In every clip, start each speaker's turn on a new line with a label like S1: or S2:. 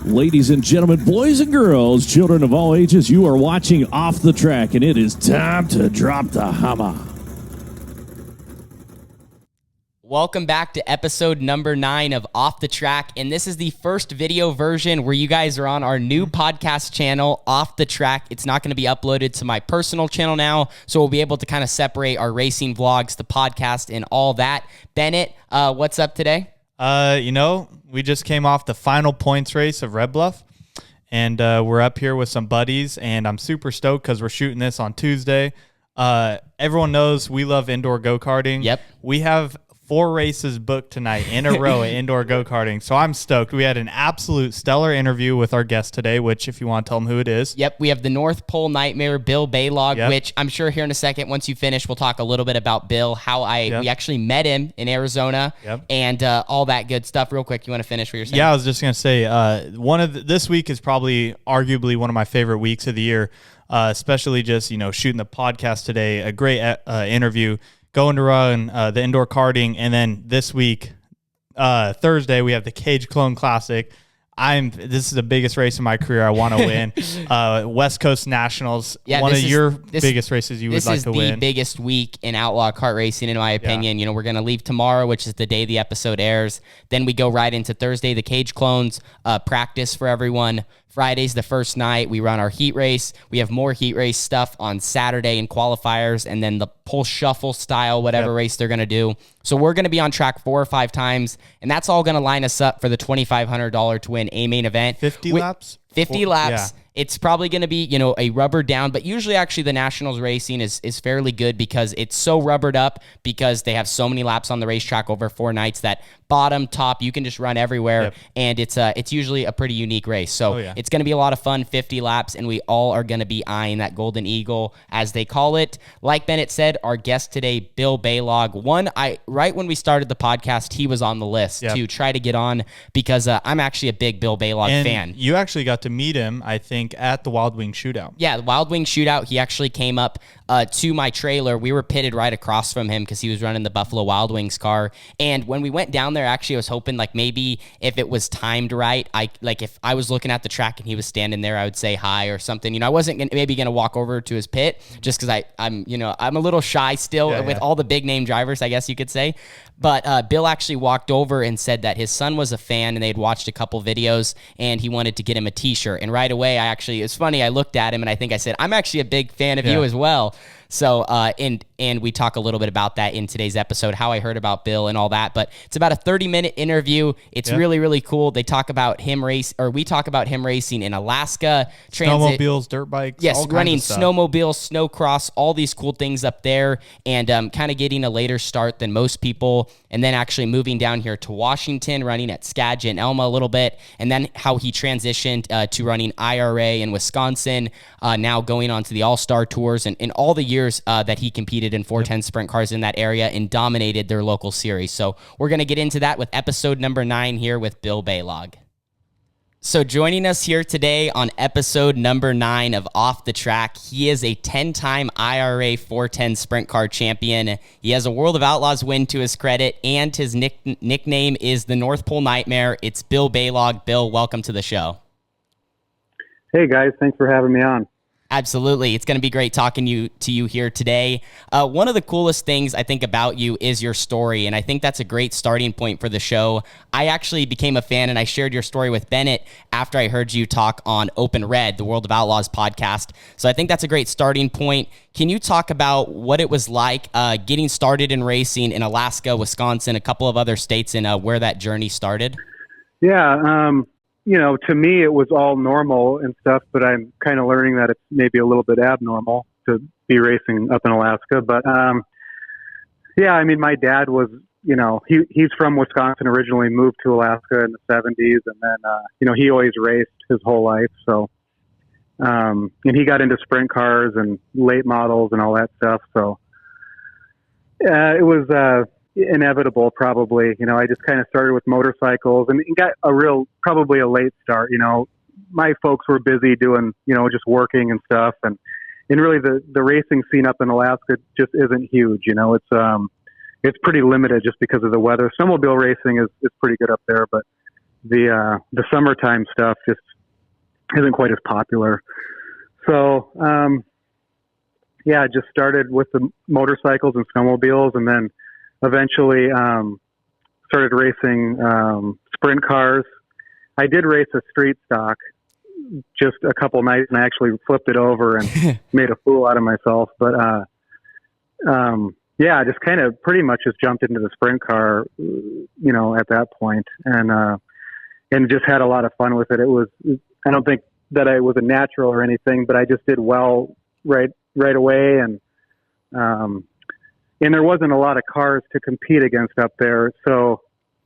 S1: Ladies and gentlemen, boys and girls, children of all ages, you are watching Off the Track, and it is time to drop the hammer.
S2: Welcome back to episode number 9 of Off the Track, and this is the first video version where you guys are on our new podcast channel, Off the Track. It's not going to be uploaded to my personal channel now, so we'll be able to kind of separate our racing vlogs, the podcast, and all that. Bennett, what's up today?
S3: We just came off the final points race of Red Bluff, and we're up here with some buddies, and I'm super stoked because we're shooting this on Tuesday. Everyone knows we love indoor go-karting.
S2: Yep.
S3: We have 4 races booked tonight in a row at indoor go-karting, so I'm stoked. We had an absolute stellar interview with our guest today, which if you want to tell them who it is.
S2: Yep, we have the North Pole Nightmare, Bill Balog, which I'm sure here in a second, once you finish, we'll talk a little bit about Bill, how we actually met him in Arizona, and all that good stuff. Real quick, you want to finish what you're saying?
S3: Yeah, I was just going to say, this week is probably arguably one of my favorite weeks of the year, especially just, shooting the podcast today, a great interview, going to run the indoor karting, and then this week, Thursday, we have the Cage Clone Classic. This is the biggest race in my career. I want to win. West Coast Nationals, one of your biggest races you would like to win.
S2: This is the biggest week in outlaw kart racing, in my opinion. We're going to leave tomorrow, which is the day the episode airs. Then we go right into Thursday, the Cage Clones, practice for everyone. Friday's the first night. We run our heat race. We have more heat race stuff on Saturday in qualifiers, and then the pole shuffle style, whatever race they're going to do. So we're going to be on track 4 or 5 times, and that's all going to line us up for the $2,500 to win a main event.
S3: 50 laps?
S2: 50 laps. Yeah. It's probably going to be, a rubber down, but usually actually the Nationals racing is fairly good because it's so rubbered up because they have so many laps on the racetrack over 4 nights that bottom, top, you can just run everywhere, and it's usually a pretty unique race. So it's going to be a lot of fun, 50 laps, and we all are going to be eyeing that Golden Eagle, as they call it. Like Bennett said, our guest today, Bill Balog. Right when we started the podcast, he was on the list to try to get on because I'm actually a big Bill Balog fan.
S3: You actually got to meet him, I think, at the Wild Wing Shootout. Yeah,
S2: the Wild Wing Shootout. He actually came up to my trailer. We were pitted right across from him because he was running the Buffalo Wild Wings car. And when we went down there, actually, I was hoping maybe if it was timed right, if I was looking at the track and he was standing there, I would say hi or something. I wasn't going to walk over to his pit just because I'm a little shy still with all the big name drivers, I guess you could say. But Bill actually walked over and said that his son was a fan and they'd watched a couple videos and he wanted to get him a t-shirt. And right away, it's funny, I looked at him and I think I said, I'm actually a big fan of you as well. So, and we talk a little bit about that in today's episode, how I heard about Bill and all that, but it's about a 30-minute interview. It's really, really cool. They talk about we talk about him racing in Alaska,
S3: snowmobiles, dirt bikes,
S2: running snowmobiles, snowcross, all these cool things up there, and kind of getting a later start than most people, and then actually moving down here to Washington, running at Skagit and Elma a little bit, and then how he transitioned to running IRA in Wisconsin, now going on to the All-Star Tours, and all the years that he competed in 410 sprint cars in that area and dominated their local series. So we're going to get into that with episode number 9 here with Bill Balog. So joining us here today on episode number 9 of Off the Track, he is a 10-time IRA 410 sprint car champion. He has a World of Outlaws win to his credit, and his nickname is the North Pole Nightmare. It's Bill Balog. Bill, welcome to the show.
S4: Hey guys, thanks for having me on.
S2: Absolutely. It's going to be great talking to you here today. One of the coolest things I think about you is your story, and I think that's a great starting point for the show. I actually became a fan, and I shared your story with Bennett after I heard you talk on Open Red, the World of Outlaws podcast. So I think that's a great starting point. Can you talk about what it was like getting started in racing in Alaska, Wisconsin, a couple of other states, and where that journey started?
S4: Yeah, to me, it was all normal and stuff, but I'm kind of learning that it's maybe a little bit abnormal to be racing up in Alaska. But, my dad was, he's from Wisconsin originally, moved to Alaska in the 70s. And then, he always raced his whole life. So, and he got into sprint cars and late models and all that stuff. So, it was, inevitable probably. I just kind of started with motorcycles and got probably a late start. My folks were busy doing, just working and stuff. And really the racing scene up in Alaska just isn't huge. It's pretty limited just because of the weather. Snowmobile racing is pretty good up there, but the summertime stuff just isn't quite as popular. So, yeah, I just started with the motorcycles and snowmobiles, and then eventually started racing sprint cars. I did race a street stock just a couple nights, and I actually flipped it over and made a fool out of myself. But yeah, I just kind of pretty much just jumped into the sprint car, at that point, and just had a lot of fun with it. It was, I don't think that I was a natural or anything, but I just did well right away. And there wasn't a lot of cars to compete against up there. So,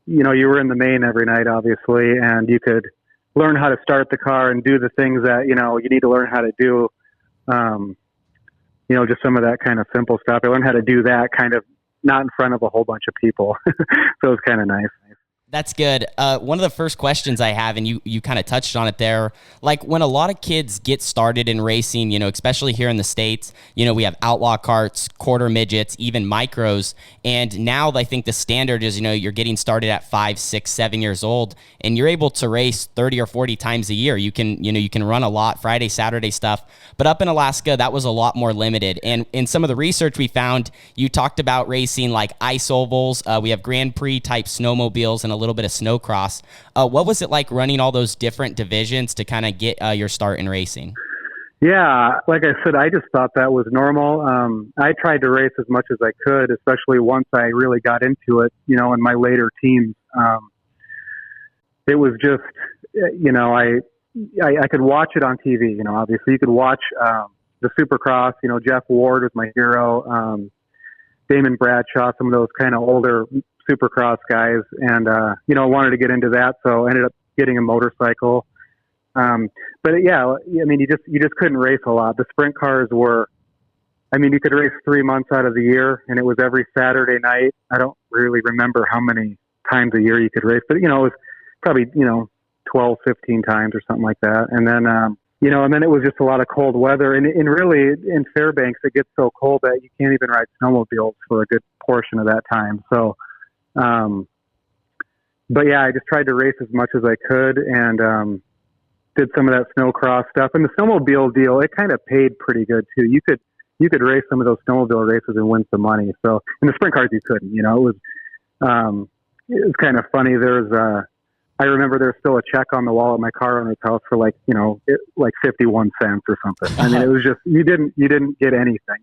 S4: you were in the main every night, obviously, and you could learn how to start the car and do the things that, you need to learn how to do. Just some of that kind of simple stuff. I learned how to do that kind of not in front of a whole bunch of people. So it was kind of nice.
S2: That's good. One of the first questions I have, and you kind of touched on it there, like when a lot of kids get started in racing, especially here in the States, we have outlaw carts, quarter midgets, even micros. And now I think the standard is, you're getting started at 5, 6, 7 years old, and you're able to race 30 or 40 times a year. You can run a lot, Friday, Saturday stuff. But up in Alaska, that was a lot more limited. And in some of the research we found, you talked about racing like ice ovals. We have Grand Prix type snowmobiles and a little bit of snowcross. What was it like running all those different divisions to kind of get your start in racing?
S4: Yeah, like I said, I just thought that was normal. I tried to race as much as I could, especially once I really got into it, in my later teens. It was just, I could watch it on TV, obviously you could watch the Supercross, Jeff Ward was my hero, Damon Bradshaw, some of those kind of older Supercross guys, and I wanted to get into that, so I ended up getting a motorcycle. But yeah, you just couldn't race a lot. The sprint cars were, you could race 3 months out of the year, and it was every Saturday night. I don't really remember how many times a year you could race, but it was probably 12, 15 times or something like that. And then and then it was just a lot of cold weather, and really in Fairbanks it gets so cold that you can't even ride snowmobiles for a good portion of that time. So but yeah, I just tried to race as much as I could, and did some of that snowcross stuff. And the snowmobile deal, it kind of paid pretty good too. You could race some of those snowmobile races and win some money. So in the sprint cars you couldn't. It was kind of funny. I remember there's still a check on the wall at my car owner's house for like 51 cents or something. It was just you didn't get anything,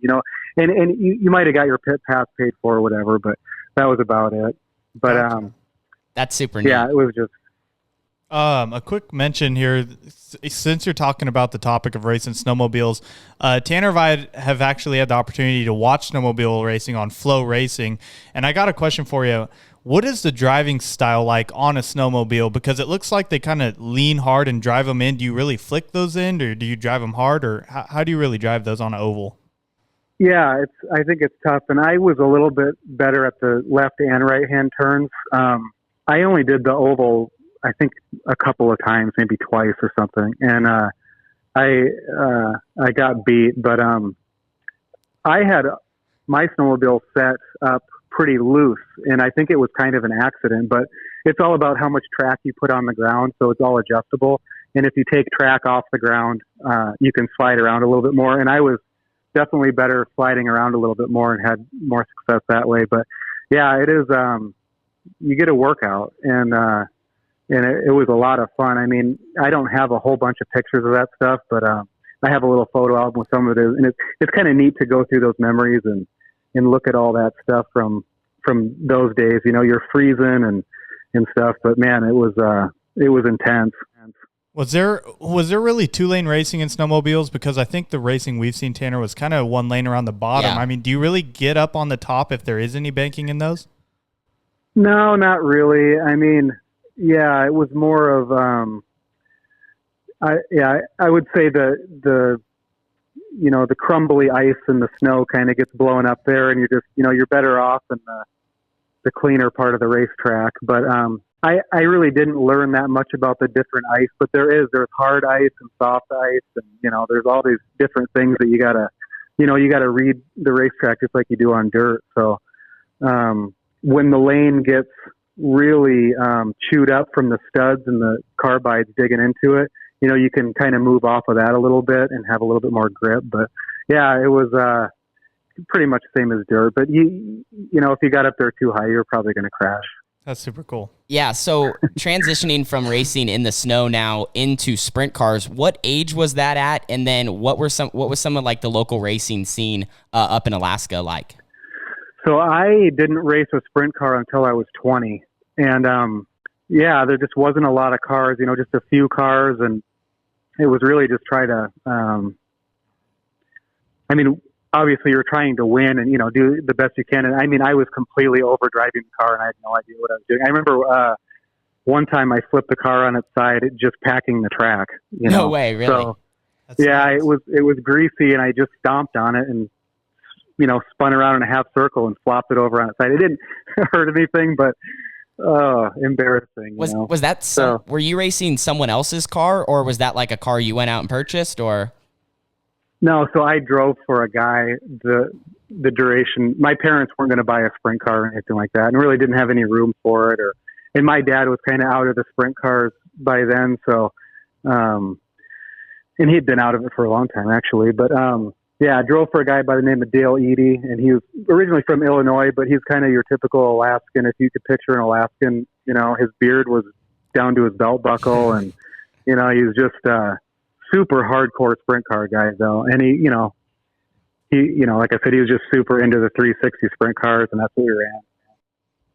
S4: and you might have got your pit pass paid for or whatever, but that was about it. But
S2: that's super neat.
S4: Yeah, it was just
S3: a quick mention here, since you're talking about the topic of racing snowmobiles, Tanner and I have actually had the opportunity to watch snowmobile racing on Flow Racing, and I got a question for you. What is the driving style like on a snowmobile? Because it looks like they kind of lean hard and drive them in. Do you really flick those in, or do you drive them hard, or how do you really drive those on an oval?
S4: Yeah, I think it's tough, and I was a little bit better at the left and right hand turns. I only did the oval, I think, a couple of times, maybe twice or something, and I got beat. But I had my snowmobile set up pretty loose, and I think it was kind of an accident. But it's all about how much track you put on the ground, so it's all adjustable. And if you take track off the ground, you can slide around a little bit more. And I was definitely better sliding around a little bit more and had more success that way. But yeah, it is. You get a workout, and it was a lot of fun. I don't have a whole bunch of pictures of that stuff, but I have a little photo album with some of it, and it's kind of neat to go through those memories and look at all that stuff from those days. You're freezing and stuff, but man, it was intense.
S3: Was there really 2-lane racing in snowmobiles? Because I think the racing we've seen, Tanner, was kind of 1 lane around the bottom.
S2: Yeah.
S3: Do you really get up on the top if there is any banking in those?
S4: No, not really. Yeah, it was more of, I would say the crumbly ice and the snow kind of gets blown up there, and you're just, you're better off in the cleaner part of the racetrack. But I really didn't learn that much about the different ice, but there's hard ice and soft ice, and there's all these different things that you gotta read the racetrack just like you do on dirt. So when the lane gets really chewed up from the studs and the carbides digging into it. You know, you can kind of move off of that a little bit and have a little bit more grip. But yeah, it was pretty much the same as dirt. But you know, if you got up there too high, you're probably going to crash.
S3: That's super cool.
S2: Yeah, so transitioning from racing in the snow now into sprint cars, what age was that at? And then what was some of like the local racing scene up in Alaska like?
S4: So I didn't race a sprint car until I was 20. And yeah, there just wasn't a lot of cars, you know, just a few cars. And it was really just try to, I mean, obviously you're trying to win and, you know, do the best you can. And I mean, I was completely overdriving the car and I had no idea what I was doing. I remember one time I flipped the car on its side, just packing the track. You know?
S2: No way, really?
S4: So, yeah, nice. It was greasy and I just stomped on it and, you know, spun around in a half circle and flopped it over on its side. It didn't hurt anything, but embarrassing.
S2: Was that were you racing someone else's car or was that like a car you went out and purchased or?
S4: No, so I drove for a guy the duration. My parents weren't going to buy a sprint car or anything like that and really didn't have any room for it. And my dad was kind of out of the sprint cars by then. So, and he'd been out of it for a long time actually, but, yeah, I drove for a guy by the name of Dale Eadie, and he was originally from Illinois, but he's kind of your typical Alaskan. If you could picture an Alaskan, you know, his beard was down to his belt buckle, and, you know, he was just super hardcore sprint car guy, though. And he, you know, like I said, he was just super into the 360 sprint cars, and that's what we ran.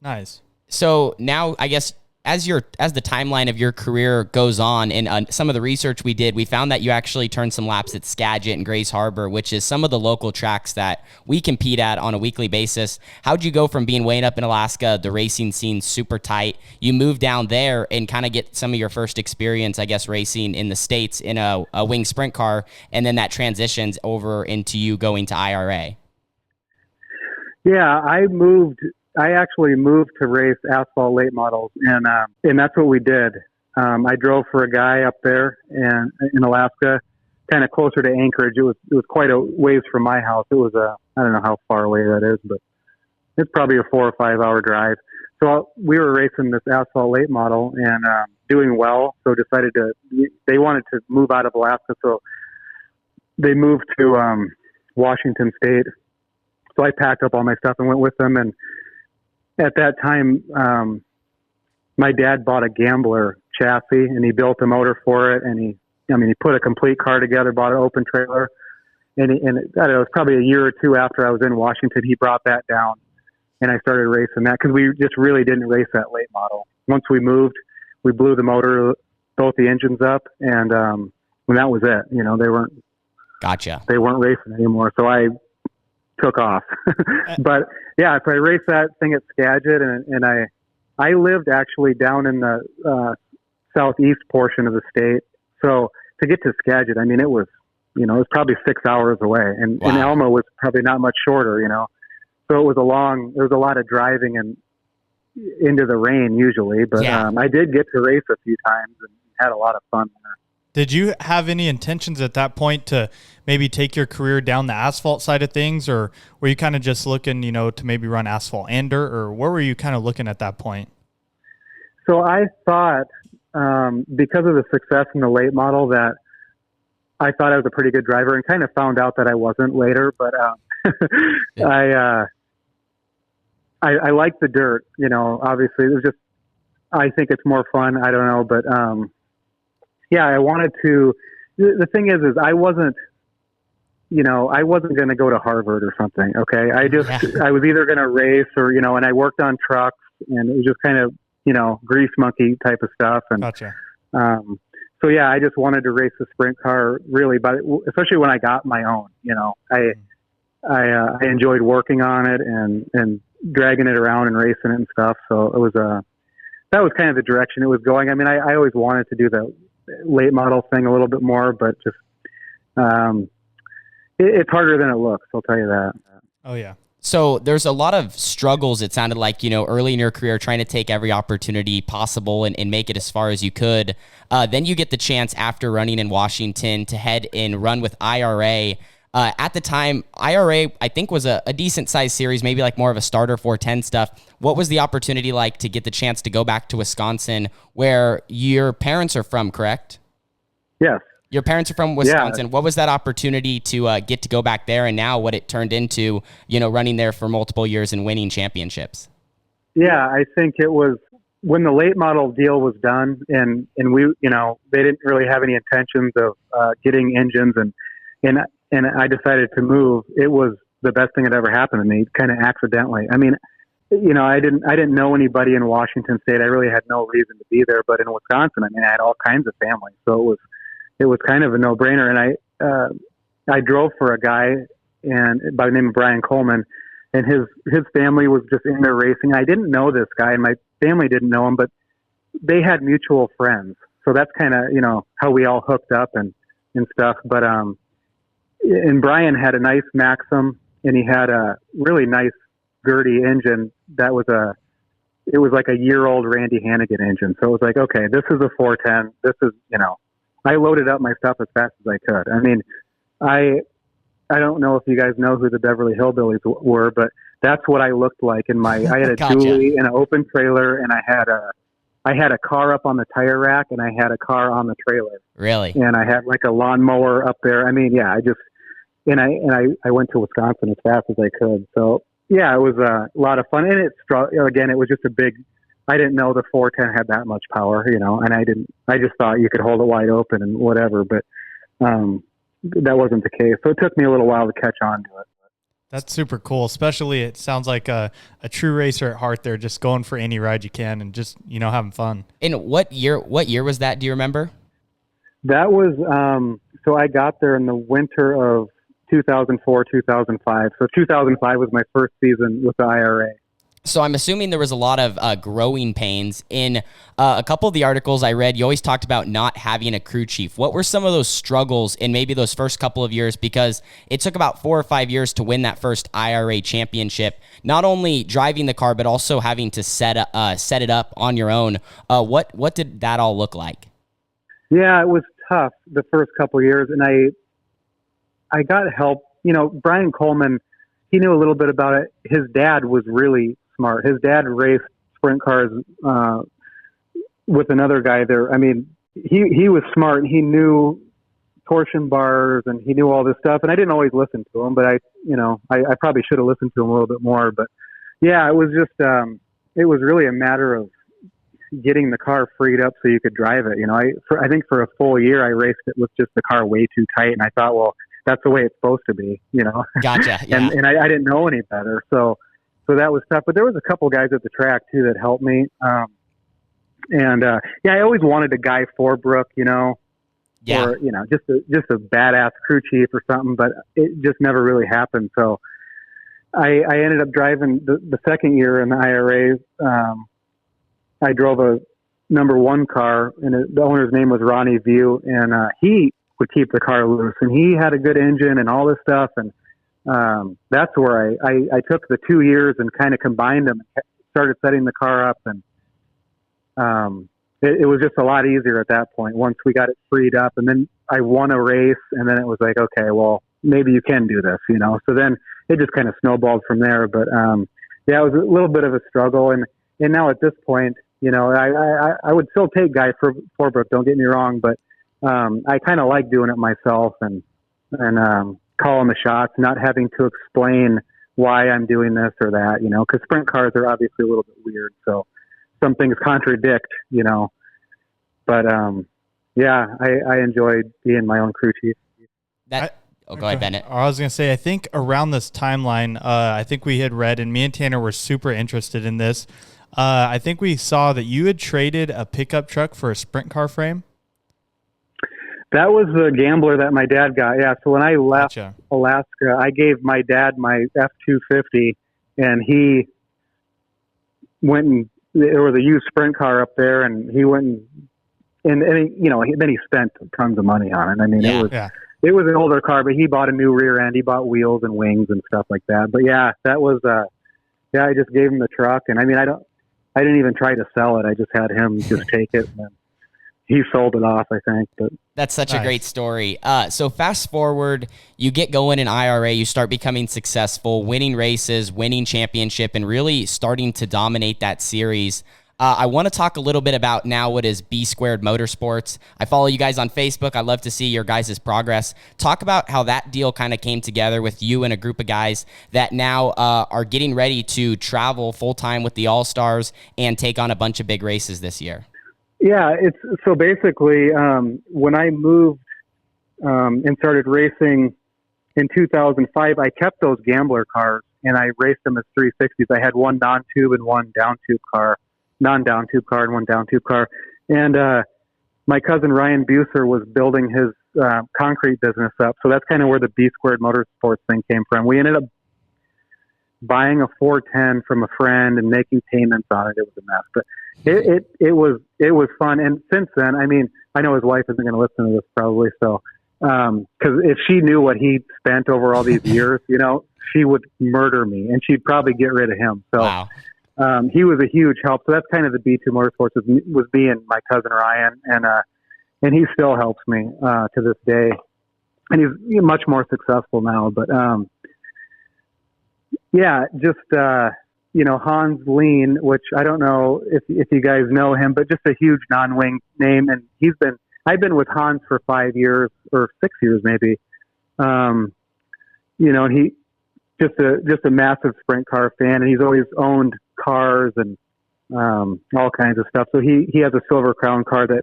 S3: Nice.
S2: So now, I guess, as the timeline of your career goes on, and some of the research we did, we found that you actually turned some laps at Skagit and Grays Harbor, which is some of the local tracks that we compete at on a weekly basis. How'd you go from being way up in Alaska, the racing scene super tight, you moved down there and kind of get some of your first experience, I guess, racing in the States in a wing sprint car, and then that transitions over into you going to IRA?
S4: Yeah, I actually moved to race asphalt late models, and that's what we did. I drove for a guy up there and in Alaska, kind of closer to Anchorage. It was quite a ways from my house. It was I don't know how far away that is, but it's probably a 4 or 5 hour drive. So we were racing this asphalt late model and doing well. So they wanted to move out of Alaska, so they moved to Washington State. So I packed up all my stuff and went with them. And at that time, my dad bought a Gambler chassis and he built a motor for it. And he put a complete car together, bought an open trailer. And I don't know, it was probably a year or two after I was in Washington, he brought that down and I started racing that because we just really didn't race that late model. Once we moved, we blew the motor, both the engines up, and that was it. You know, they weren't racing anymore. So I took off. But yeah, so I raced that thing at Skagit, and I lived actually down in the southeast portion of the state. So to get to Skagit, I mean, it was probably 6 hours away, and Elma was probably not much shorter, you know. So there was a lot of driving and into the rain usually, but I did get to race a few times and had a lot of fun there.
S3: Did you have any intentions at that point to maybe take your career down the asphalt side of things, or were you kind of just looking, you know, to maybe run asphalt and dirt, or where were you kind of looking at that point?
S4: So I thought, because of the success in the late model, that I thought I was a pretty good driver, and kind of found out that I wasn't later, but I like the dirt, you know. Obviously it was just, I think it's more fun. I don't know, but yeah, I wanted to. The thing is I wasn't going to go to Harvard or something. Okay. I was either going to race or, you know, and I worked on trucks, and it was just kind of, you know, grease monkey type of stuff. And,
S3: gotcha.
S4: So yeah, I just wanted to race the sprint car really, but especially when I got my own, you know, I enjoyed working on it and dragging it around and racing it and stuff. So it was that was kind of the direction it was going. I mean, I always wanted to do the late model thing a little bit more, but just it's harder than it looks, I'll tell you that.
S3: Oh yeah.
S2: So there's a lot of struggles, it sounded like, you know, early in your career, trying to take every opportunity possible and make it as far as you could. Then you get the chance after running in Washington to head and run with IRA. At the time, IRA, I think, was a decent sized series, maybe like more of a starter 410 stuff. What was the opportunity like to get the chance to go back to Wisconsin, where your parents are from, correct?
S4: Yes.
S2: Your parents are from Wisconsin. Yeah. What was that opportunity to get to go back there, and now what it turned into, running there for multiple years and winning championships?
S4: Yeah, I think it was when the late model deal was done, and we, they didn't really have any intentions of getting engines, and I decided to move. It was the best thing that ever happened to me, kind of accidentally. I mean, I didn't know anybody in Washington State. I really had no reason to be there, but in Wisconsin, I mean, I had all kinds of family, so it was kind of a no-brainer. And I drove for a guy by the name of Brian Coleman, and his family was just in there racing. I didn't know this guy, and my family didn't know him, but they had mutual friends. So that's kind of, how we all hooked up and stuff. But, and Brian had a nice Maxim, and he had a really nice Gertie engine that was it was like a year-old Randy Hannigan engine. So it was like, okay, this is a 410. This is, I loaded up my stuff as fast as I could. I mean, I don't know if you guys know who the Beverly Hillbillies were, but that's what I looked like I had a
S2: Gotcha.
S4: dually and an open trailer, and I had a car up on the tire rack, and I had a car on the trailer.
S2: Really?
S4: And I had like a lawnmower up there. I mean, yeah, I went to Wisconsin as fast as I could. So yeah, it was a lot of fun. And it was just I didn't know the 410 had that much power, and I just thought you could hold it wide open and whatever, but, that wasn't the case. So it took me a little while to catch on to it.
S3: That's super cool. Especially, it sounds like a true racer at heart there, just going for any ride you can and just, having fun.
S2: And what year was that? Do you remember?
S4: That was, so I got there in the winter of 2004, 2005. So 2005 was my first season with the IRA.
S2: So I'm assuming there was a lot of growing pains. In a couple of the articles I read, you always talked about not having a crew chief. What were some of those struggles in maybe those first couple of years? Because it took about 4 or 5 years to win that first IRA championship. Not only driving the car, but also having to set it up on your own. What did that all look like?
S4: Yeah, it was tough the first couple of years, and I got help. Brian Coleman, he knew a little bit about it. His dad was really smart. His dad raced sprint cars with another guy there. I mean, he was smart. He knew torsion bars and he knew all this stuff. And I didn't always listen to him, but I probably should have listened to him a little bit more. But yeah, it was just it was really a matter of getting the car freed up so you could drive it. I think for a full year I raced it with just the car way too tight, and I thought, well, that's the way it's supposed to be.
S2: Gotcha. Yeah.
S4: and I didn't know any better, so that was tough. But there was a couple guys at the track too that helped me. I always wanted a Guy Forbrook,
S2: Yeah.
S4: or just a badass crew chief or something, but it just never really happened. So I ended up driving the second year in the IRA. I drove a number one car, and the owner's name was Ronnie View, and he would keep the car loose, and he had a good engine and all this stuff, and that's where I took the 2 years and kind of combined them and started setting the car up, and it was just a lot easier at that point once we got it freed up. And then I won a race, and then it was like, okay, well, maybe you can do this, so then it just kind of snowballed from there. But it was a little bit of a struggle, and now at this point, I would still take Guy Forbrook, don't get me wrong, but I kind of like doing it myself and calling the shots, not having to explain why I'm doing this or that, because sprint cars are obviously a little bit weird. So some things contradict, but I enjoyed being my own crew chief.
S2: Go ahead, Bennett.
S3: I was going to say, I think around this timeline, I think we had read, and me and Tanner were super interested in this. I think we saw that you had traded a pickup truck for a sprint car frame.
S4: That was the Gambler that my dad got. Yeah. So when I left Alaska, I gave my dad my F-250, and he went and there was a used sprint car up there, and he went and then he spent tons of money on it. I mean, it was an older car, but he bought a new rear end. He bought wheels and wings and stuff like that. But yeah, that was, I just gave him the truck, and I mean, I didn't even try to sell it. I just had him just take it. And he sold it off, I think. But
S2: that's such a great story. So fast forward, you get going in IRA, you start becoming successful, winning races, winning championship, and really starting to dominate that series. I want to talk a little bit about now what is B Squared Motorsports. I follow you guys on Facebook. I love to see your guys' progress. Talk about how that deal kind of came together with you and a group of guys that now are getting ready to travel full-time with the All-Stars and take on a bunch of big races this year.
S4: Yeah, it's so basically when I moved and started racing in 2005, I kept those gambler cars and I raced them as 360s. I had one non-tube and one down-tube car. Non-down tube car and one down tube car. And my cousin Ryan Buser was building his concrete business up. So that's kind of where the B Squared Motorsports thing came from. We ended up buying a 410 from a friend and making payments on it. It was a mess, but it was fun. And since then, I mean, I know his wife isn't going to listen to this probably. So, cause if she knew what he'd spent over all these years, you know, she would murder me and she'd probably get rid of him. So,
S2: wow.
S4: He was a huge help. So that's kind of the B2 Motorsports was me and my cousin Ryan. And he still helps me, to this day. And he's much more successful now, but, yeah, just, you know, Hans Lean, which I don't know if you guys know him, but just a huge non-wing name. And I've been with Hans for 5 years or 6 years, maybe. You know, and he just a massive sprint car fan, and he's always owned cars and all kinds of stuff. So he has a Silver Crown car that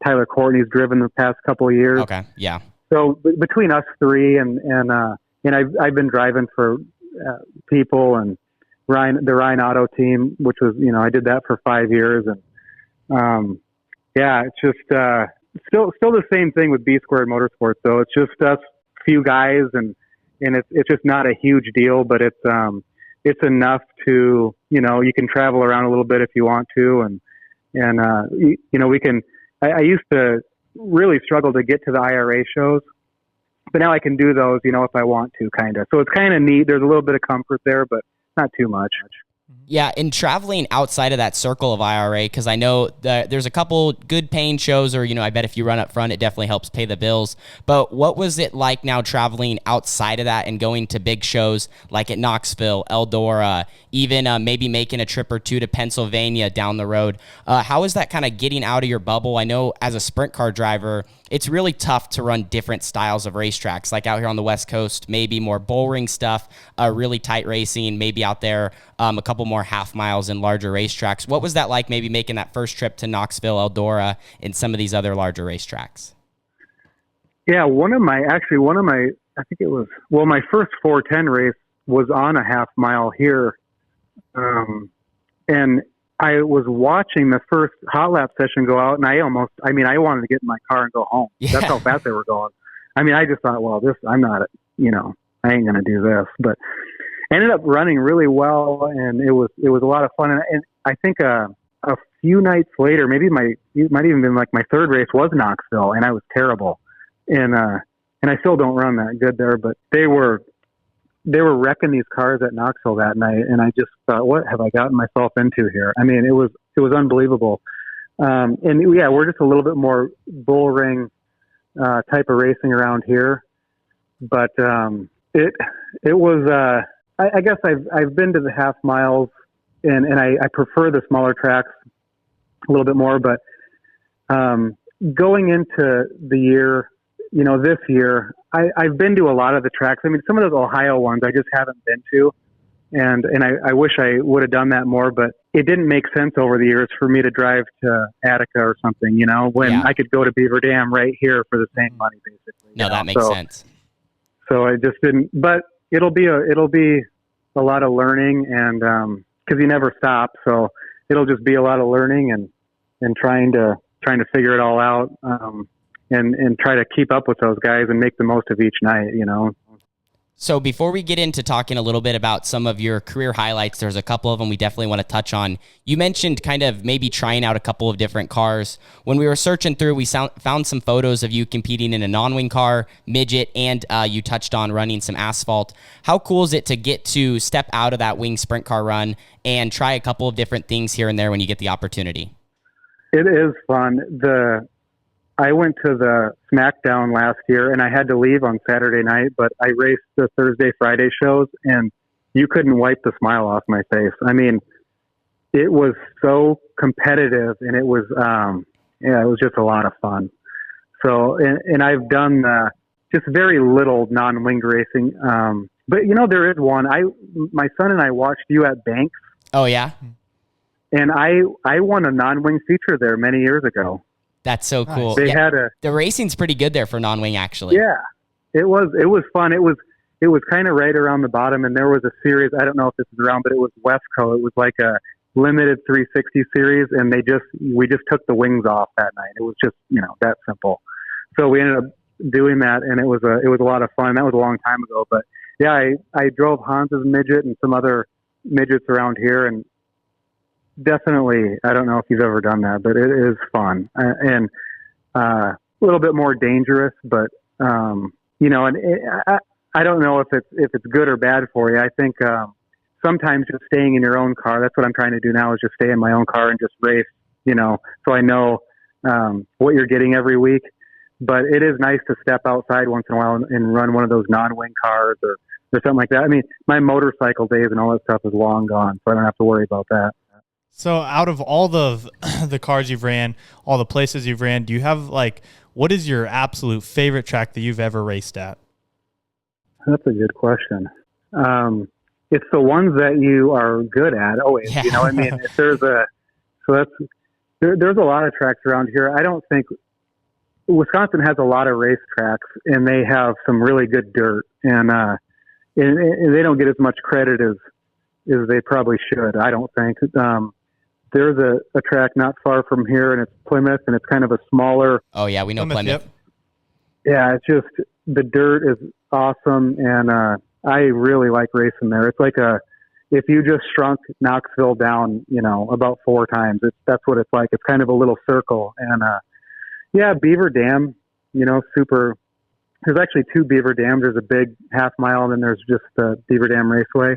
S4: Tyler Courtney's driven the past couple of years.
S2: Okay, yeah.
S4: So between us three and I've been driving for people and the Ryan Auto team, which was, you know, I did that for 5 years, and yeah, it's just still the same thing with B Squared Motorsports. Though it's just us few guys, and it's just not a huge deal, but it's enough to, you know, you can travel around a little bit if you want to. And you know, I used to really struggle to get to the IRA shows, but now I can do those, you know, if I want to, kind of. So it's kind of neat. There's a little bit of comfort there, but not too much.
S2: Yeah, and traveling outside of that circle of IRA, because I know that there's a couple good paying shows, or, you know, I bet if you run up front, it definitely helps pay the bills. But what was it like now traveling outside of that and going to big shows like at Knoxville, Eldora, even maybe making a trip or two to Pennsylvania down the road? How is that kind of getting out of your bubble? I know as a sprint car driver, it's really tough to run different styles of racetracks, like out here on the West Coast, maybe more bullring stuff, really tight racing, maybe out there a couple more half miles in larger racetracks. What was that like, maybe making that first trip to Knoxville, Eldora, and some of these other larger racetracks?
S4: Yeah, I think it was, well, my first 410 race was on a half mile here. And I was watching the first hot lap session go out, and I wanted to get in my car and go home. Yeah. That's how fast they were going. I mean, I just thought, well, I ain't going to do this. But I ended up running really well, and it was a lot of fun. And I think a few nights later, maybe it might even been like my third race was Knoxville, and I was terrible. And I still don't run that good there, but they were wrecking these cars at Knoxville that night, and I just thought, what have I gotten myself into here? I mean, it was unbelievable. And yeah, we're just a little bit more bull ring type of racing around here, but it was. I guess I've been to the half miles, and I prefer the smaller tracks a little bit more. But going into the year, you know, this year, I've been to a lot of the tracks. I mean, some of those Ohio ones I just haven't been to, and I wish I would have done that more, but it didn't make sense over the years for me to drive to Attica or something, you know, when I could go to Beaver Dam right here for the same money, basically.
S2: No, that makes sense.
S4: So I just didn't, but it'll be a lot of learning, and because you never stop, so it'll just be a lot of learning and trying to figure it all out. And try to keep up with those guys and make the most of each night, you know.
S2: So before we get into talking a little bit about some of your career highlights, there's a couple of them we definitely want to touch on. You mentioned kind of maybe trying out a couple of different cars. When we were searching through, we found some photos of you competing in a non-wing car, midget, and you touched on running some asphalt. How cool is it to get to step out of that wing sprint car run and try a couple of different things here and there when you get the opportunity?
S4: It is fun. I went to the SmackDown last year, and I had to leave on Saturday night, but I raced the Thursday, Friday shows, and you couldn't wipe the smile off my face. I mean, it was so competitive, and it was just a lot of fun. So, and I've done just very little non-winged racing. But there is one. My son and I watched you at Banks.
S2: Oh yeah.
S4: And I won a non-wing feature there many years ago.
S2: That's so cool.
S4: They had
S2: the racing's pretty good there for non-wing, actually.
S4: Yeah, it was fun. It was kind of right around the bottom, and there was a series. I don't know if this is around, but it was Westco. It was like a limited 360 series, and we just took the wings off that night. It was just that simple. So we ended up doing that, and it was a lot of fun. That was a long time ago, but yeah, I drove Hans's midget and some other midgets around here, and definitely, I don't know if you've ever done that, but it is fun and a little bit more dangerous. But and I don't know if it's good or bad for you. I think sometimes just staying in your own car. That's what I'm trying to do now, is just stay in my own car and just race. So I know what you're getting every week. But it is nice to step outside once in a while and run one of those non-wing cars or something like that. I mean, my motorcycle days and all that stuff is long gone, so I don't have to worry about that.
S3: So out of all the cars you've ran, all the places you've ran, do you have what is your absolute favorite track that you've ever raced at?
S4: That's a good question. It's the ones that you are good at always.
S2: Yeah.
S4: You know what I mean? If there's a lot of tracks around here. I don't think Wisconsin has a lot of race tracks, and they have some really good dirt, and they don't get as much credit as they probably should. I don't think. There's a track not far from here, and it's Plymouth, and it's kind of a smaller.
S2: Oh yeah, we know Plymouth.
S3: Yep.
S4: Yeah, it's just the dirt is awesome, and I really like racing there. It's like if you just shrunk Knoxville down, about 4 times. That's what it's like. It's kind of a little circle, and yeah, Beaver Dam, super. There's actually 2 Beaver Dams. There's a big half mile, and then there's just the Beaver Dam Raceway.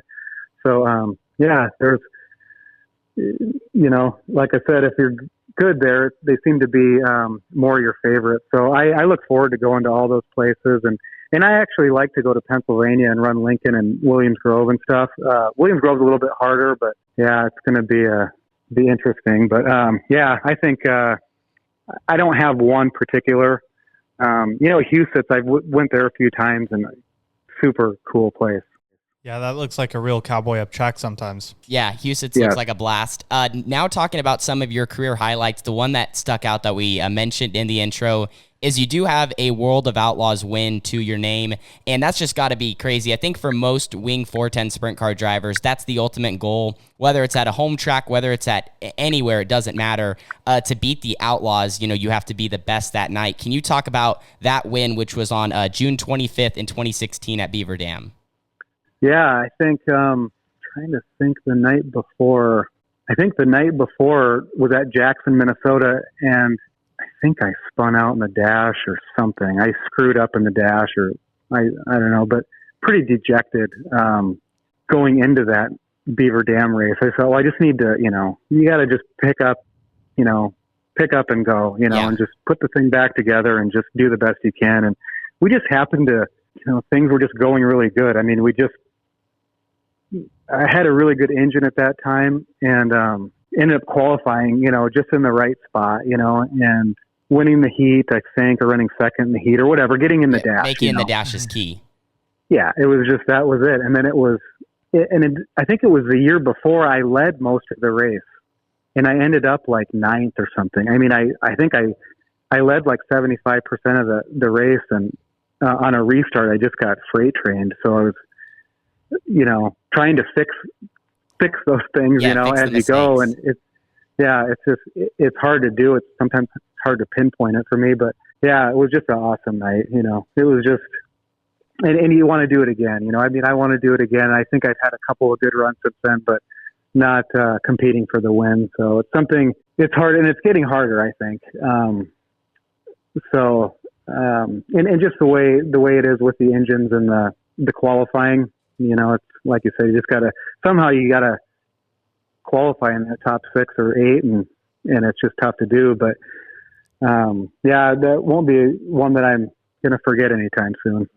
S4: So yeah, there's. Like I said, if you're good there, they seem to be more your favorite. So I look forward to going to all those places, and I actually like to go to Pennsylvania and run Lincoln and Williams Grove and stuff. Williams Grove's a little bit harder, but yeah, it's going to be interesting. But yeah, I think I don't have one particular. Huset's, I went there a few times, and super cool place.
S3: Yeah, that looks like a real cowboy up track sometimes.
S2: Yeah, Huset's looks like a blast. Now talking about some of your career highlights, the one that stuck out that we mentioned in the intro is you do have a World of Outlaws win to your name, and that's just got to be crazy. I think for most Wing 410 sprint car drivers, that's the ultimate goal, whether it's at a home track, whether it's at anywhere, it doesn't matter. To beat the Outlaws, you have to be the best that night. Can you talk about that win, which was on June 25th in 2016 at Beaver Dam?
S4: Yeah, I think trying to think the night before. I think the night before was at Jackson, Minnesota, and I think I spun out in the dash or something. I screwed up in the dash, or I don't know, but pretty dejected going into that Beaver Dam race. I thought, well, I just need to, you got to just pick up and go, and just put the thing back together and just do the best you can. And we just happened to, things were just going really good. I mean, I had a really good engine at that time, and ended up qualifying, just in the right spot, and winning the heat, I think, or running second in the heat or whatever, getting in the dash.
S2: Making the dash is key.
S4: Yeah, it was just, that was it. And then I think it was the year before I led most of the race, and I ended up like 9th or something. I mean, I think I led like 75% of the race, and on a restart, I just got freight trained. So I was, trying to fix those things, as you go. And it's hard to do. It's sometimes hard to pinpoint it for me, but yeah, it was just an awesome night. It was just, and you want to do it again, I want to do it again. I think I've had a couple of good runs since then, but not competing for the win. So it's hard, and it's getting harder, I think. And just the way it is with the engines and the qualifying, it's like you said, you just gotta qualify in the top 6 or 8, and and it's just tough to do. But that won't be one that I'm going to forget anytime soon.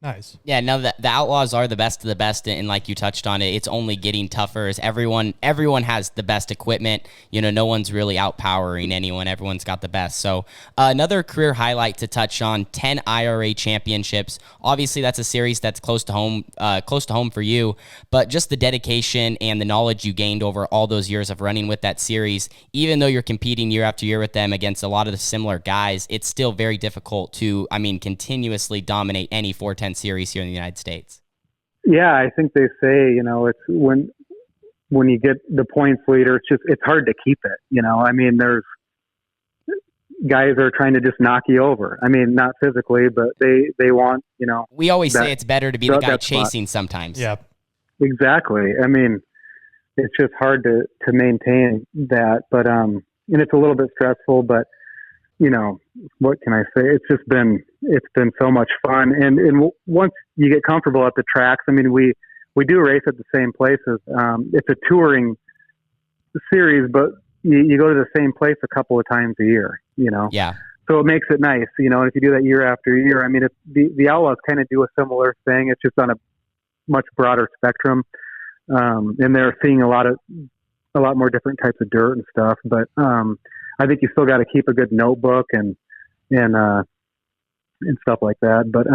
S3: Nice.
S2: Yeah, no, the Outlaws are the best of the best, and like you touched on it, it's only getting tougher as everyone has the best equipment. No one's really outpowering anyone. Everyone's got the best. So another career highlight to touch on: 10 IRA championships. Obviously, that's a series that's close to home for you. But just the dedication and the knowledge you gained over all those years of running with that series, even though you're competing year after year with them against a lot of the similar guys, it's still very difficult to, continuously dominate any 410 series here in the United States.
S4: Yeah, I think they say, it's when you get the points leader, it's hard to keep it. There's guys are trying to just knock you over. Not physically, but they want,
S2: we always say it's better to be the guy chasing sometimes.
S3: Yeah,
S4: exactly. It's just hard to maintain that, but and it's a little bit stressful, but what can I say? It's been so much fun. And once you get comfortable at the tracks, we do race at the same places. It's a touring series, but you go to the same place a couple of times a year,
S2: Yeah.
S4: So it makes it nice, if you do that year after year. It's, the Outlaws kind of do a similar thing. It's just on a much broader spectrum. And they're seeing a lot more different types of dirt and stuff, but, I think you still got to keep a good notebook and stuff like that. But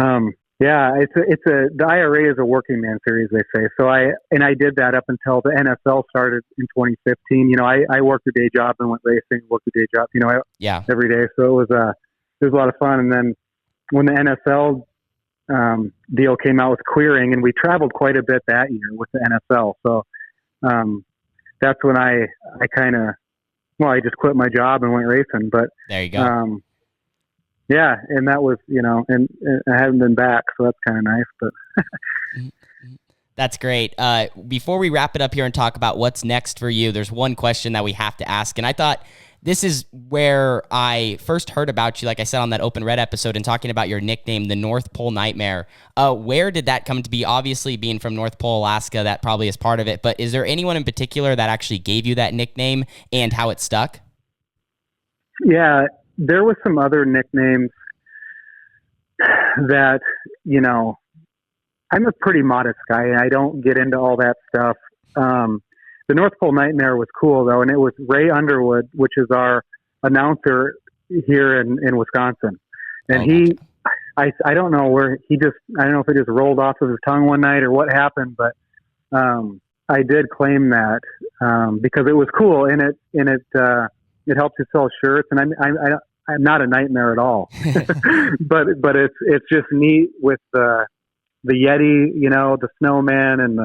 S4: the IRA is a working man series, they say. So I did that up until the NFL started in 2015. I worked a day job and went racing, worked a day job, every day. So it was a lot of fun. And then when the NFL deal came out with clearing, and we traveled quite a bit that year with the NFL. So that's when I I just quit my job and went racing, but
S2: there you go.
S4: And that was, and I haven't been back, so that's kind of nice, but
S2: That's great. Before we wrap it up here and talk about what's next for you, there's one question that we have to ask, and I thought this is where I first heard about you, like I said on that Open Red episode, and talking about your nickname, the North Pole Nightmare. Where did that come to be? Obviously, being from North Pole, Alaska, that probably is part of it, but is there anyone in particular that actually gave you that nickname and how it stuck?
S4: Yeah, there was some other nicknames that, I'm a pretty modest guy, and I don't get into all that stuff. The North Pole Nightmare was cool, though, and it was Ray Underwood, which is our announcer here in Wisconsin. And I don't know where I don't know if it just rolled off of his tongue one night or what happened, but I did claim that because it was cool, and it helps you sell shirts, and I'm not a nightmare at all, but it's just neat with the Yeti, the snowman, and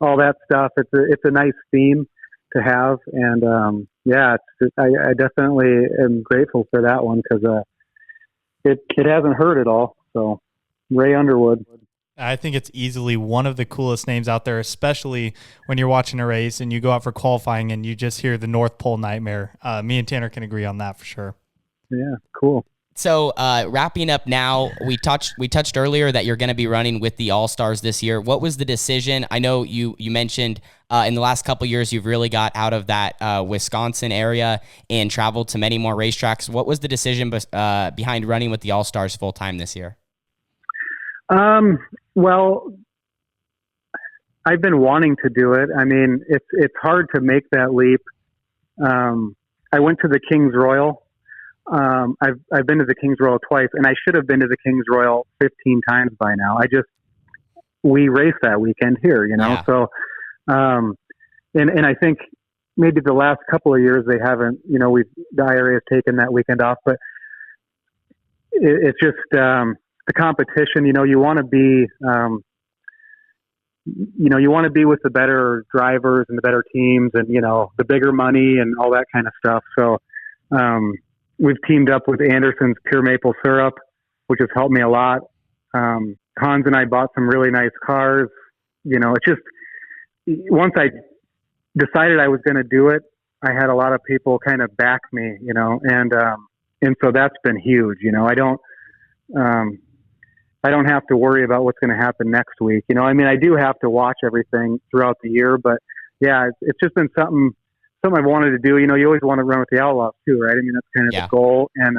S4: all that stuff. It's a nice theme to have, and I definitely am grateful for that one because it hasn't hurt at all. So Ray Underwood.
S3: I think it's easily one of the coolest names out there, especially when you're watching a race and you go out for qualifying and you just hear the North Pole Nightmare. Me and Tanner can agree on that for sure.
S4: Yeah, cool.
S2: So wrapping up now, we touched earlier that you're going to be running with the All-Stars this year. What was the decision? I know you mentioned in the last couple of years you've really got out of that Wisconsin area and traveled to many more racetracks. What was the decision behind running with the All-Stars full-time this year?
S4: Well, I've been wanting to do it. It's hard to make that leap. I went to the King's Royal. I've been to the King's Royal twice, and I should have been to the King's Royal 15 times by now. We raced that weekend here,
S2: Yeah.
S4: So, and I think maybe the last couple of years they haven't, the IRA has taken that weekend off, but it's just, the competition, you want to be, you want to be with the better drivers and the better teams and, the bigger money and all that kind of stuff. So, we've teamed up with Anderson's Pure Maple Syrup, which has helped me a lot. Hans and I bought some really nice cars. It's just, once I decided I was going to do it, I had a lot of people kind of back me, and so that's been huge. I don't have to worry about what's going to happen next week. I do have to watch everything throughout the year, but yeah, it's just been something something I've wanted to do. You know, you always want to run with the Outlaws too, right? I mean, that's kind of the goal, and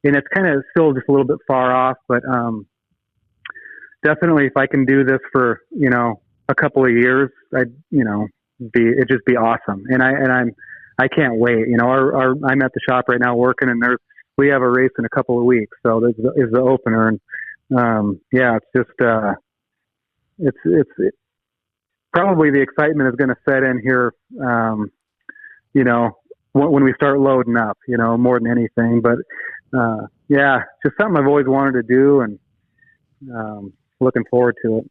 S4: it's kind of still just a little bit far off, but definitely if I can do this for, you know, a couple of years, it'd just be awesome. And I can't wait. You know, I'm at the shop right now working, and we have a race in a couple of weeks, so this is the opener, and it's just it's probably the excitement is going to set in here, you know, when we start loading up, you know, more than anything. But just something I've always wanted to do, and looking forward to it.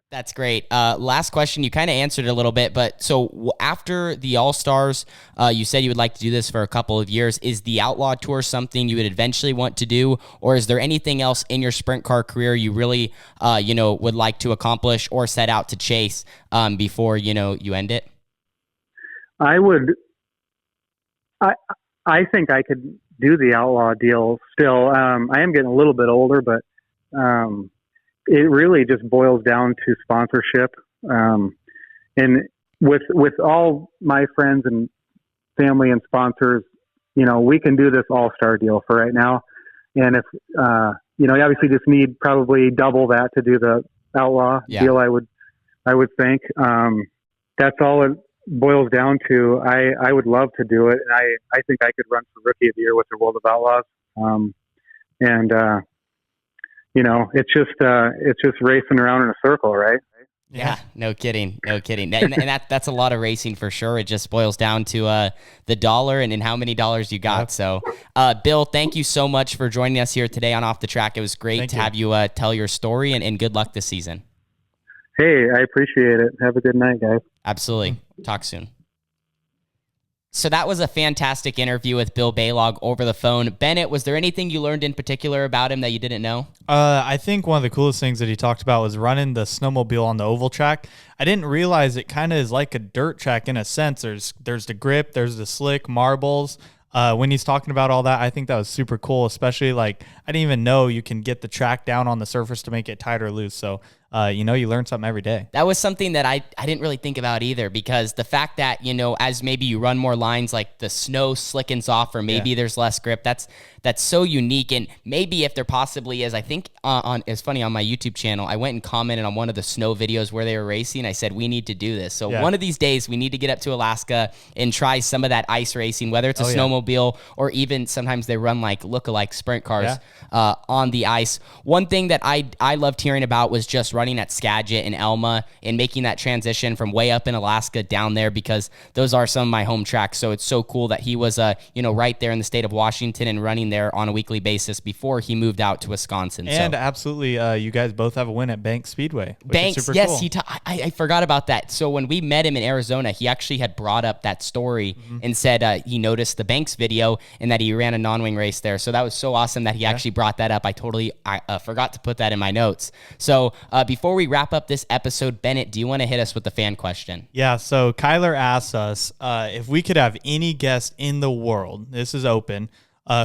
S2: That's great. Last question. You kind of answered it a little bit, but so after the All-Stars, you said you would like to do this for a couple of years. Is the Outlaw Tour something you would eventually want to do, or is there anything else in your sprint car career you really, would like to accomplish or set out to chase before, you end it?
S4: I think I could do the Outlaw deal still. I am getting a little bit older, but it really just boils down to sponsorship. And with all my friends and family and sponsors, you know, we can do this all-star deal for right now. And if, you obviously just need probably double that to do the Outlaw deal, I would think. That's all it boils down to. I would love to do it. And I think I could run for Rookie of the Year with the World of Outlaws. It's just racing around in a circle, right?
S2: Yeah, no kidding. And that's a lot of racing for sure. It just boils down to the dollar and how many dollars you got. Yep. So, Bill, thank you so much for joining us here today on Off the Track. It was great to have you tell your story, and good luck this season.
S4: Hey, I appreciate it. Have a good night, guys.
S2: Absolutely. Talk soon. So that was a fantastic interview with Bill Balog over the phone. Bennett, was there anything you learned in particular about him that you didn't know?
S3: I think one of the coolest things that he talked about was running the snowmobile on the oval track. I didn't realize it kind of is like a dirt track in a sense. There's the grip, there's the slick, marbles. When he's talking about all that, I think that was super cool, especially I didn't even know you can get the track down on the surface to make it tight or loose. So, you learn something every day. That
S2: was something that I didn't really think about either, because the fact that, as maybe you run more lines, like the snow slickens off, or maybe there's less grip, that's so unique. And maybe if there possibly is, I think it's funny, on my YouTube channel, I went and commented on one of the snow videos where they were racing. I said, we need to do this. So one of these days we need to get up to Alaska and try some of that ice racing, whether it's a snowmobile or even sometimes they run look-alike sprint cars on the ice. One thing that I loved hearing about was just running at Skagit and Elma and making that transition from way up in Alaska down there, because those are some of my home tracks. So it's so cool that he was, right there in the state of Washington and running there on a weekly basis before he moved out to Wisconsin.
S3: And absolutely, you guys both have a win at Banks Speedway.
S2: Banks, yes, cool. I forgot about that. So when we met him in Arizona, he actually had brought up that story and said he noticed the Banks video and that he ran a non-wing race there. So that was so awesome that he actually brought that up. I forgot to put that in my notes. So before we wrap up this episode, Bennett, do you want to hit us with the fan question?
S3: Yeah, so Kyler asks us if we could have any guest in the world, this is open,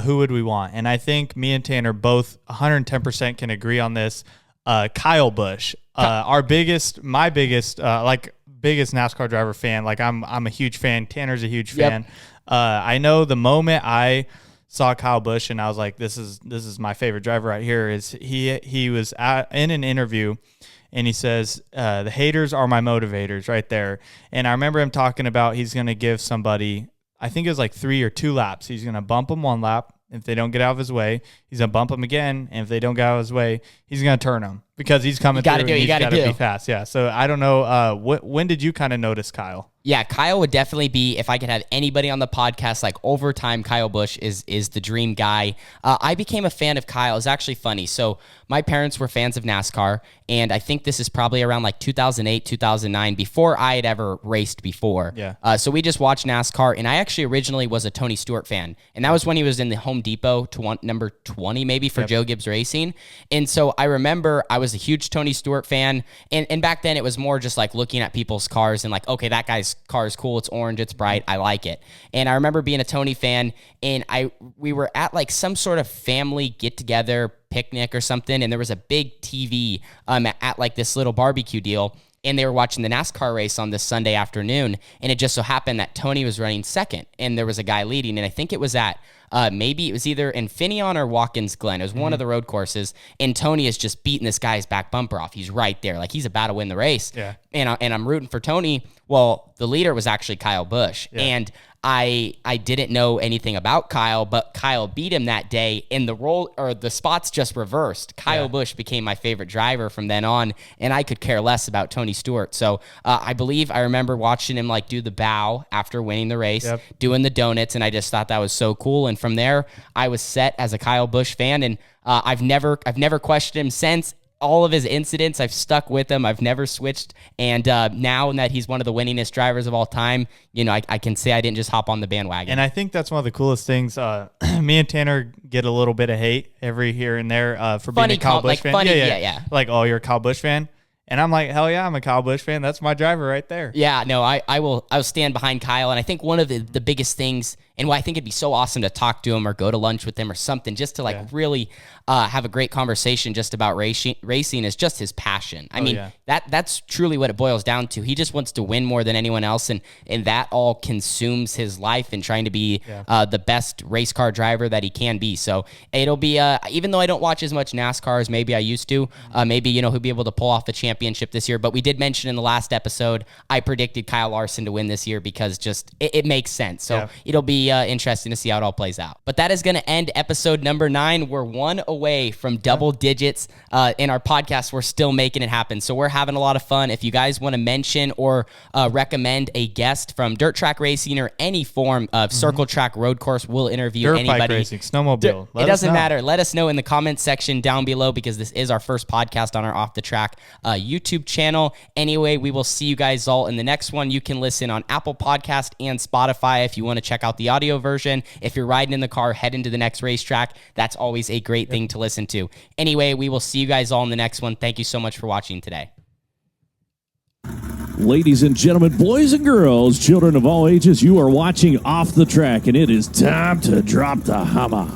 S3: who would we want? And I think me and Tanner both 110% can agree on this. Kyle Busch, biggest NASCAR driver fan. I'm a huge fan. Tanner's a huge fan. I know the moment I saw Kyle Busch and I was like, this is my favorite driver right here, is he was in an interview and he says, the haters are my motivators right there. And I remember him talking about he's going to give somebody, I think it was 3 or 2 laps. He's going to bump them 1 lap. If they don't get out of his way, he's going to bump them again. And if they don't get out of his way, he's going to turn them, because he's coming through and he's got to be fast. Yeah. So I don't know. When did you kind of notice Kyle?
S2: Yeah, Kyle would definitely be, if I could have anybody on the podcast, over time, Kyle Busch is the dream guy. I became a fan of Kyle. It's actually funny. So my parents were fans of NASCAR, and I think this is probably around 2008, 2009, before I had ever raced before.
S3: Yeah.
S2: So we just watched NASCAR, and I actually originally was a Tony Stewart fan, and that was when he was in the Home Depot number 20 maybe for Joe Gibbs Racing. And so I remember I was a huge Tony Stewart fan, and back then it was more just looking at people's cars and okay, that guy's car is cool, it's orange, it's bright, I like it. And I remember being a Tony fan, and we were at some sort of family get-together picnic or something, and there was a big TV at this little barbecue deal. and they were watching the NASCAR race on this Sunday afternoon, and it just so happened that Tony was running second, and there was a guy leading, and I think it was at maybe it was either Infineon or Watkins Glen. It was one of the road courses, and Tony is just beating this guy's back bumper off. He's right there. Like, he's about to win the race.
S3: Yeah.
S2: And I'm rooting for Tony. Well, the leader was actually Kyle Busch. Yeah. And I didn't know anything about Kyle, but Kyle beat him that day, and the spots just reversed. Kyle Busch became my favorite driver from then on, and I could care less about Tony Stewart. So I remember watching him like do the bow after winning the race, doing the donuts, and I just thought that was so cool. And from there, I was set as a Kyle Busch fan, and I've never questioned him since. All of his incidents, I've stuck with him. I've never switched. And now that he's one of the winningest drivers of all time, I can say I didn't just hop on the bandwagon.
S3: And I think that's one of the coolest things. Me and Tanner get a little bit of hate every here and there for being a Kyle Busch fan.
S2: Yeah.
S3: Like, oh, you're a Kyle Busch fan? And I'm like, hell yeah, I'm a Kyle Busch fan. That's my driver right there.
S2: Yeah, no, I will stand behind Kyle. And I think one of the biggest things, and why I think it'd be so awesome to talk to him or go to lunch with him or something, just to really have a great conversation just about racing is just his passion. I mean, that's truly what it boils down to. He just wants to win more than anyone else, and that all consumes his life in trying to be the best race car driver that he can be. So it'll be, even though I don't watch as much NASCAR as maybe I used to, maybe, he'll be able to pull off the championship this year. But we did mention in the last episode, I predicted Kyle Larson to win this year because just it makes sense. So it'll be interesting to see how it all plays out. But that is going to end episode number 9. We're one away from double digits in our podcast. We're still making it happen. So we're having a lot of fun. If you guys want to mention or recommend a guest from dirt track racing or any form of circle track road course, we'll interview
S3: dirt
S2: anybody.
S3: Bike racing, snowmobile.
S2: It doesn't matter. Let us know in the comment section down below, because this is our first podcast on our Off the Track YouTube channel. Anyway, we will see you guys all in the next one. You can listen on Apple Podcast and Spotify if you want to check out the audio version. If you're riding in the car heading to the next racetrack, that's always a great thing to listen to. Anyway, we will see you guys all in the next one. Thank you so much for watching today.
S1: Ladies and gentlemen, boys and girls, children of all ages, you are watching Off the Track, and it is time to drop the hammer.